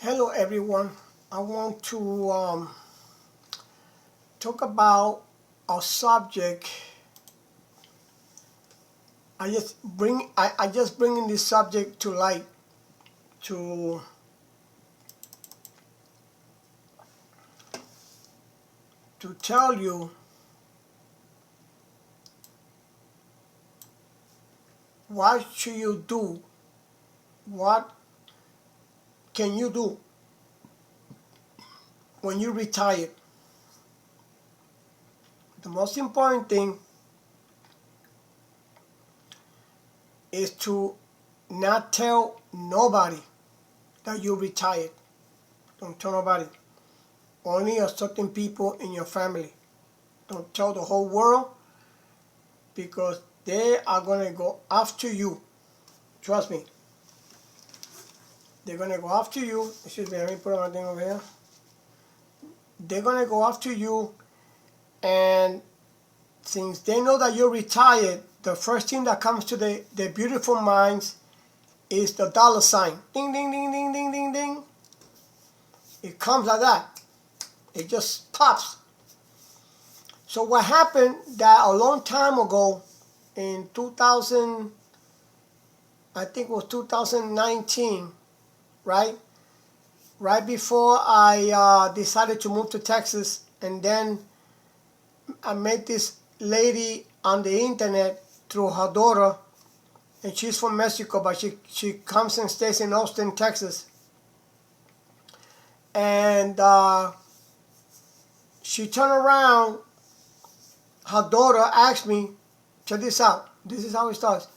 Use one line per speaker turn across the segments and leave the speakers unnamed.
Hello everyone. I want to talk about a subject. I just bringing this subject to light to tell you what should you do, what can you do when you retire. The most important thing is to not tell nobody that you retired. Don't tell nobody. Only a certain people in your family. Don't tell the whole world because they are going to go after you. Trust me. They're going to go after you. Excuse me, let me put my thing over here. They're going to go after you, and since they know that you're retired, the first thing that comes to their beautiful minds is the dollar sign. Ding, ding, ding, ding, ding, ding, ding. It comes like that. It just pops. So what happened that a long time ago in 2000, I think it was 2019, right? Right before I decided to move to Texas, and then I met this lady on the internet through her daughter, and she's from Mexico, but she comes and stays in Austin, Texas. And she turned around, her daughter asked me, check this out, this is how it starts.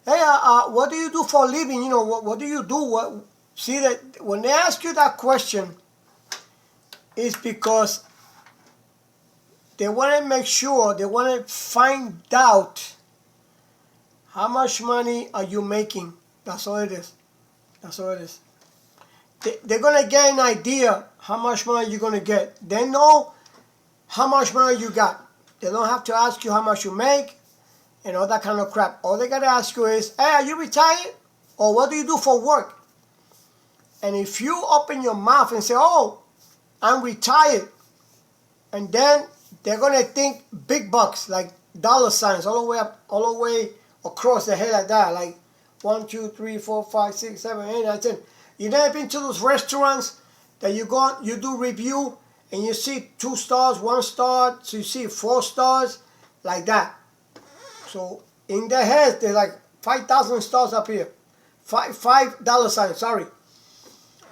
Hey, what do you do for a living? You know, what do you do? See, that when they ask you that question, it's because they want to make sure, they want to find out how much money are you making. That's all it is. That's all it is. They're going to get an idea how much money you're going to get. They know how much money you got. They don't have to ask you how much you make and all that kind of crap. All they got to ask you is, hey, are you retired? Or what do you do for work? And if you open your mouth and say, oh, I'm retired, and then they're going to think big bucks, like dollar signs all the way up, all the way across the head like that, like 1, 2, 3, 4, 5, 6, 7, 8, 9, 10. You never been to those restaurants that you go, you do review, and you see 2 stars, 1 star, so you see 4 stars, like that. So in their heads, they're like 5,000 stars up here, $5 signs, sorry.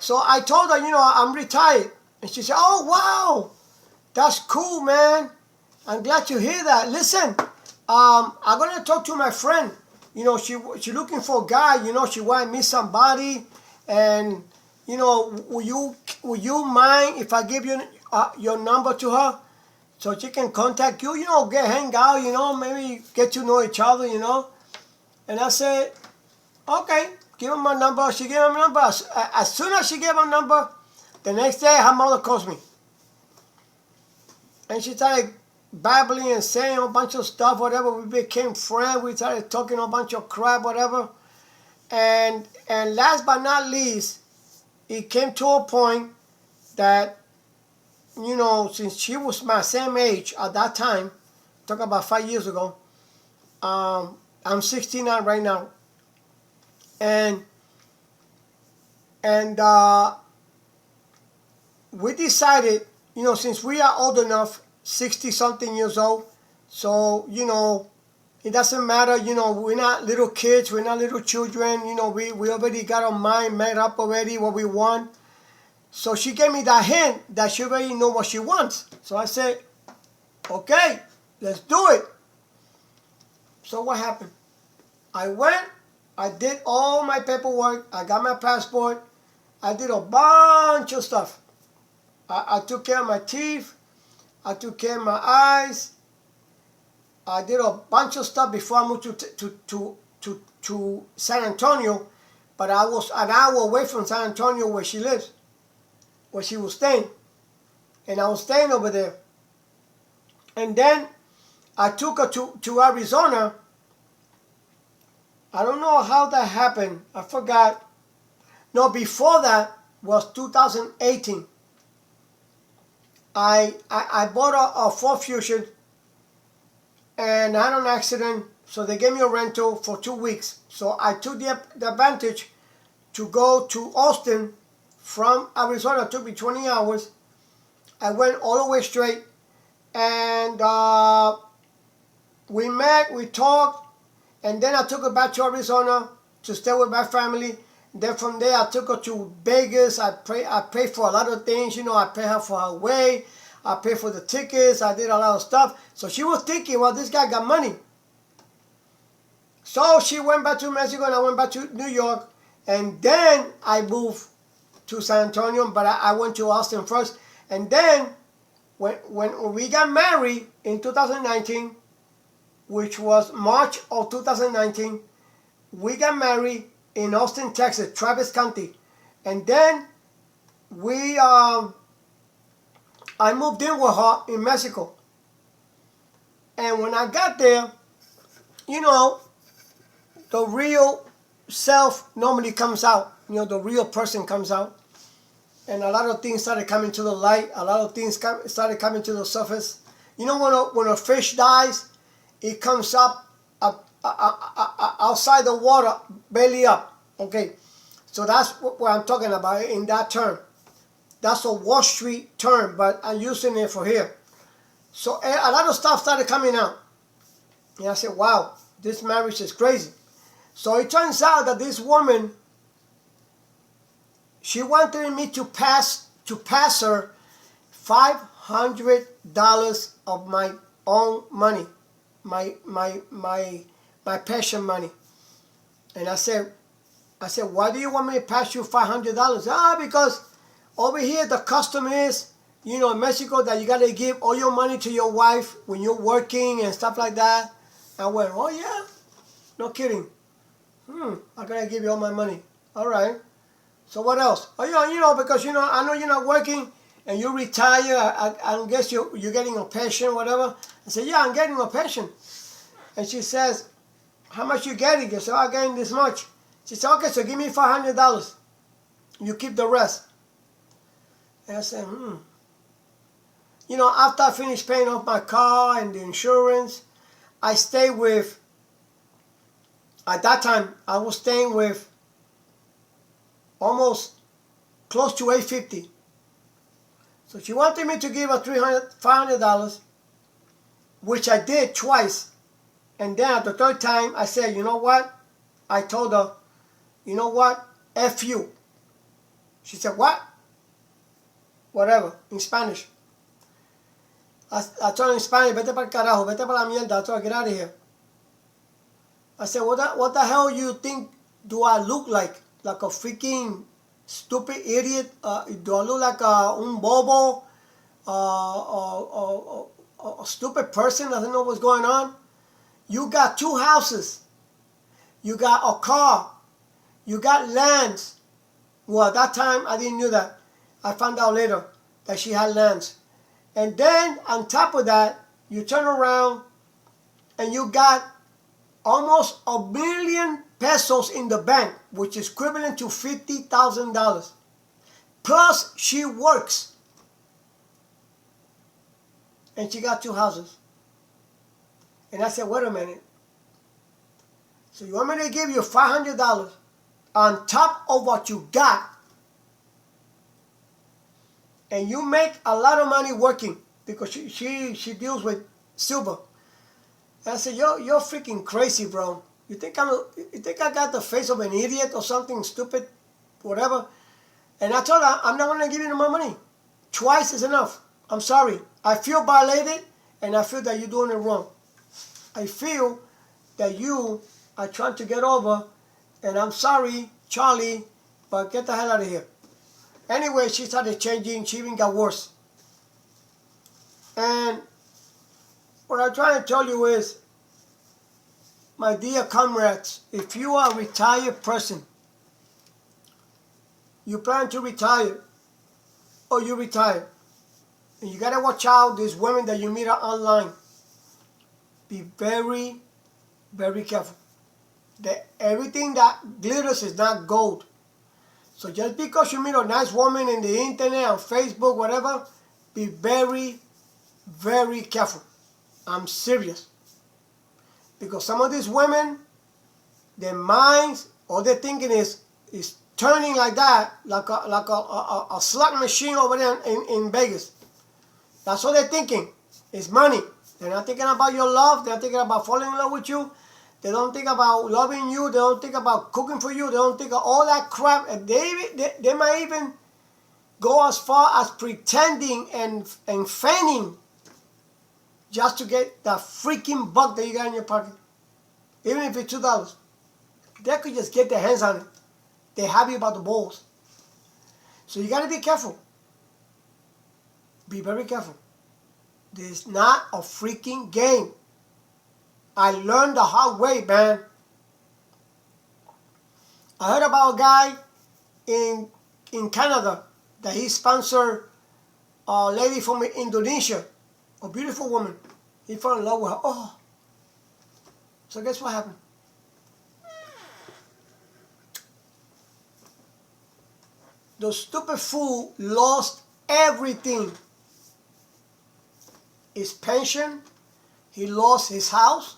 So I told her, you know, I'm retired. And she said, oh, wow, that's cool, man. I'm glad to hear that. Listen, I'm going to talk to my friend. You know, she looking for a guy. You know, she want to meet somebody. And, you know, will you mind if I give you your number to her so she can contact you? You know, hang out, you know, maybe get to know each other, you know. And I said, okay. Give him my number. She gave him my number. As soon as she gave my number, the next day her mother calls me. And she started babbling and saying a bunch of stuff, whatever. We became friends. We started talking a bunch of crap, whatever. And last but not least, it came to a point that, you know, since she was my same age at that time, talking about 5 years ago, I'm 69 right now. And we decided, you know, since we are old enough, 60-something years old, so, you know, it doesn't matter, you know, we're not little kids, we're not little children, you know, we already got our mind made up already, what we want. So she gave me that hint that she already know what she wants. So I said, okay, let's do it. So what happened? I went, I did all my paperwork, I got my passport, I did a bunch of stuff. I took care of my teeth, I took care of my eyes, I did a bunch of stuff before I moved to San Antonio, but I was an hour away from San Antonio where she lives, where she was staying, and I was staying over there. And then I took her to Arizona. I don't know how that happened. I forgot. No, before that, was 2018. I bought a Ford Fusion, and I had an accident, so they gave me a rental for 2 weeks. So I took the advantage to go to Austin from Arizona. It took me 20 hours. I went all the way straight, and we met, we talked, and then I took her back to Arizona to stay with my family. Then from there, I took her to Vegas. I paid for a lot of things. You know, I paid her for her way. I paid for the tickets. I did a lot of stuff. So she was thinking, well, this guy got money. So she went back to Mexico, and I went back to New York. And then I moved to San Antonio, but I went to Austin first. And then when we got married in 2019, which was March of 2019, we got married in Austin, Texas, Travis County. And then I moved in with her in Mexico. And when I got there, you know, the real self normally comes out. You know, the real person comes out. And a lot of things started coming to the light. A lot of things started coming to the surface. You know, when a fish dies, it comes up outside the water, belly up. Okay, so that's what I'm talking about in that term. That's a Wall Street term, but I'm using it for here. So a lot of stuff started coming out. And I said, wow, this marriage is crazy. So it turns out that this woman, she wanted me to pass her $500 of my own money, my pension money. And I said, why do you want me to pass you $500? Because over here the custom is, you know, in Mexico, that you gotta give all your money to your wife when you're working and stuff like that. I went, oh yeah, no kidding. I gotta give you all my money. All right. So what else? Oh yeah, you know, because you know, I know you're not working and you retire. I guess you're getting a pension, whatever. I said, yeah, I'm getting a pension. And she says, how much you getting? I said, I'm getting this much. She said, okay, so give me $500. You keep the rest. And I said, You know, after I finished paying off my car and the insurance, I stayed with, at that time, I was staying with almost close to $850. So she wanted me to give her $500, which I did twice. And then at the third time, I said, you know what? I told her, you know what? F you. She said, what? Whatever, in Spanish. I told her in Spanish, vete para el carajo, vete para la mierda. I told her, get out of here. I said, what the hell you think do I look like? Like a freaking stupid idiot? Do I look like un bobo? A stupid person doesn't know what's going on? You got 2 houses. You got a car. You got lands. Well, at that time, I didn't know that. I found out later that she had lands. And then, on top of that, you turn around and you got almost $1 million pesos in the bank, which is equivalent to $50,000. Plus, she works. And she got 2 houses. And I said, wait a minute. So you want me to give you $500 on top of what you got, and you make a lot of money working, because she deals with silver. And I said, you're freaking crazy, bro. You think I got the face of an idiot or something stupid, whatever? And I told her, I'm not going to give you my money. Twice is enough. I'm sorry. I feel violated, and I feel that you're doing it wrong. I feel that you are trying to get over, and I'm sorry, Charlie, but get the hell out of here. Anyway, she started changing. She even got worse. And what I'm trying to tell you is, my dear comrades, if you are a retired person, you plan to retire, or you retire, and you got to watch out these women that you meet online. Be very, very careful. Everything that glitters is not gold. So just because you meet a nice woman in the internet, on Facebook, whatever, be very, very careful. I'm serious. Because some of these women, their minds, all they're thinking is turning like that, like a slot machine over there in Vegas. That's all they're thinking. It's money. They're not thinking about your love. They're thinking about falling in love with you. They don't think about loving you. They don't think about cooking for you. They don't think of all that crap. And they might even go as far as pretending and feigning just to get the freaking buck that you got in your pocket. Even if it's $2. They could just get their hands on it. They're happy about the balls. So you got to be careful. Be very careful. This is not a freaking game. I learned the hard way, man. I heard about a guy in Canada that he sponsored a lady from Indonesia, a beautiful woman. He fell in love with her. Oh. So guess what happened? The stupid fool lost everything. His pension, he lost his house,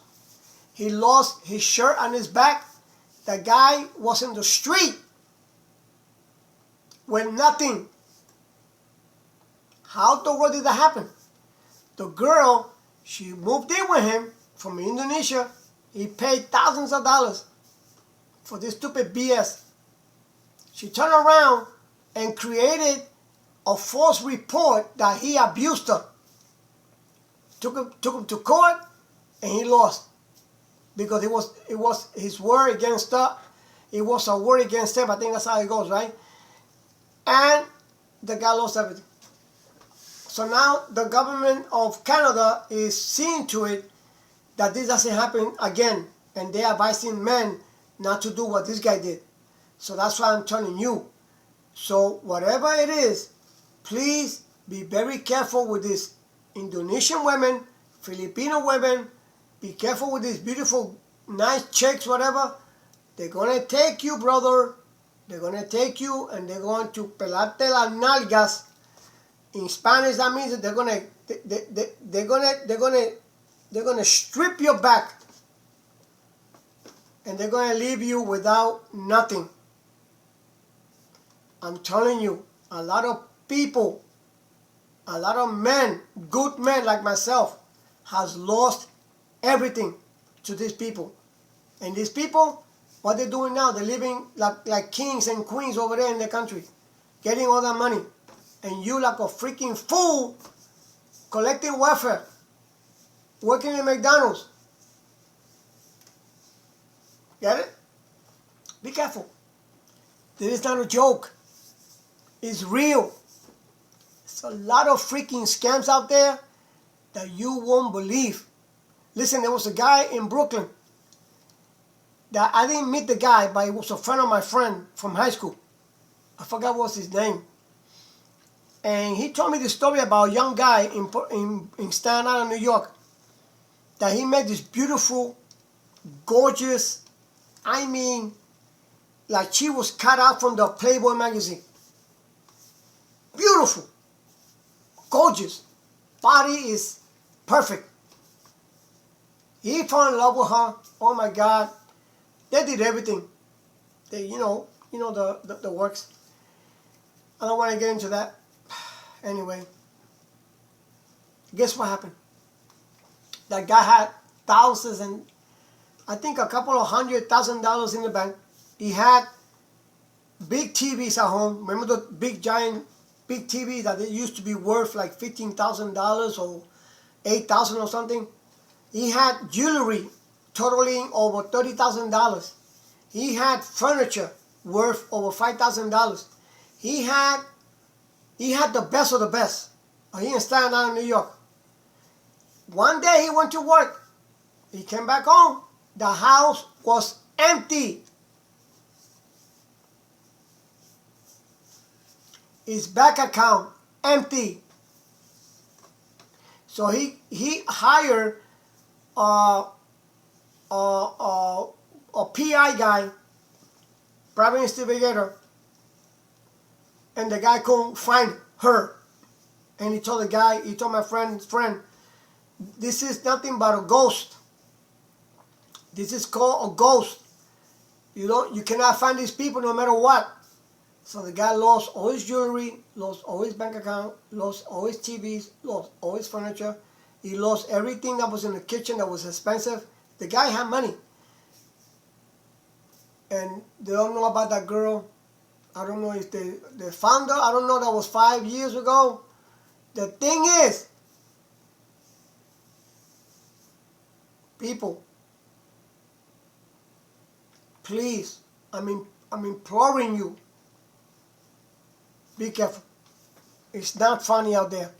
he lost his shirt on his back. The guy was in the street with nothing. How the world did that happen? The girl, she moved in with him from Indonesia. He paid thousands of dollars for this stupid BS. She turned around and created a false report that he abused her. Took him to court, and he lost because it was his word against her. It was a word against him. I think that's how it goes, right? And the guy lost everything. So now the government of Canada is seeing to it that this doesn't happen again, and they're advising men not to do what this guy did. So that's why I'm telling you. So whatever it is, please be very careful with this Indonesian women, Filipino women. Be careful with these beautiful, nice chicks, whatever. They're going to take you, brother. They're going to take you and they're going to pelarte las nalgas. In Spanish, that means that they're going to strip your back. And they're going to leave you without nothing. I'm telling you, a lot of people, a lot of men, good men like myself, has lost everything to these people. And these people, what they're doing now, they're living like kings and queens over there in the country, getting all that money. And you like a freaking fool, collecting welfare, working in McDonald's. Get it? Be careful. This is not a joke. It's real. There's a lot of freaking scams out there that you won't believe. Listen, there was a guy in Brooklyn that I didn't meet the guy, but he was a friend of my friend from high school. I forgot what's his name. And he told me the story about a young guy in Staten Island, New York, that he met this beautiful, gorgeous, I mean, like she was cut out from the Playboy magazine. Beautiful, gorgeous, body is perfect. He fell in love with her. Oh my God, they did everything. They, you know the works. I don't want to get into that. Anyway, guess what happened? That guy had thousands and I think a couple of $100,000 in the bank. He had big TVs at home. Remember the big giant big TV that it used to be worth like $15,000 or $8,000 or something? He had jewelry totaling over $30,000. He had furniture worth over $5,000. He had the best of the best. He in Staten Island, New York. One day he went to work. He came back home. The house was empty. His bank account empty. So he hired a PI guy, private investigator, and the guy couldn't find her. And he told my friend, this is nothing but a ghost. This is called a ghost. You cannot find these people no matter what. So the guy lost all his jewelry, lost all his bank account, lost all his TVs, lost all his furniture. He lost everything that was in the kitchen that was expensive. The guy had money. And they don't know about that girl. I don't know if they found her. I don't know. That was 5 years ago. The thing is, people, please, I'm imploring you, be careful. It's not funny out there.